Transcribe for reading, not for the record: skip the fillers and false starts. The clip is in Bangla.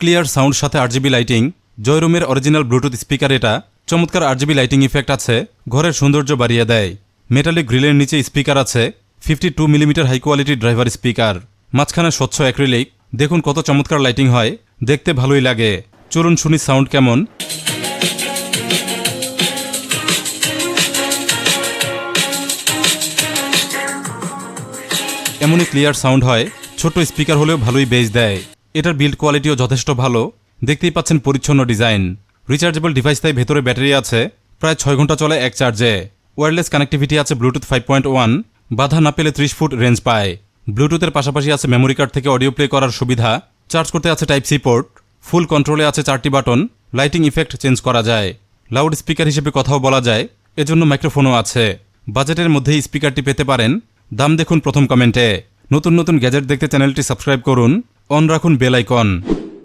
ক্লিয়ার সাউন্ড সাথে RGB লাইটিং, জয়রুমের অরিজিনাল ব্লুটুথ স্পিকার। এটা চমৎকার RGB লাইটিং ইফেক্ট আছে, ঘরের সৌন্দর্য বাড়িয়ে দেয়। মেটালিক গ্রিলের নিচে স্পিকার আছে, 52 millimetre high quality driver speaker. মাঝখানে স্বচ্ছ অ্যাক্রিলিক, দেখুন কত চমৎকার লাইটিং হয়, দেখতে ভালোই লাগে। চলুন শুনি সাউন্ড কেমন। এমনই ক্লিয়ার সাউন্ড হয়, ছোট স্পিকার হলেও ভালোই বেজ দেয়। এটার বিল্ড কোয়ালিটিও যথেষ্ট ভালো, দেখতেই পাচ্ছেন পরিচ্ছন্ন ডিজাইন। রিচার্জেবল ডিভাইস তাই ভেতরে ব্যাটারি আছে, প্রায় 6 ঘন্টা চলে এক চার্জে। ওয়্যারলেস কানেক্টিভিটি আছে ব্লুটুথ 5.1, বাধা না পেলে 30 ফুট রেঞ্জ পায়। ব্লুটুথের পাশাপাশি আছে মেমোরি কার্ড থেকে অডিও প্লে করার সুবিধা। চার্জ করতে আছে টাইপ সি পোর্ট। ফুল কন্ট্রোলে আছে 4টি বাটন, লাইটিং ইফেক্ট চেঞ্জ করা যায়। লাউড স্পিকার হিসেবে কথাও বলা যায়, এজন্য মাইক্রোফোনও আছে। বাজেটের মধ্যেই স্পিকারটি পেতে পারেন। দাম দেখুন প্রথম কমেন্টে। নতুন নতুন গ্যাজেট দেখতে চ্যানেলটি সাবস্ক্রাইব করুন, অন রাখুন বেল আইকন।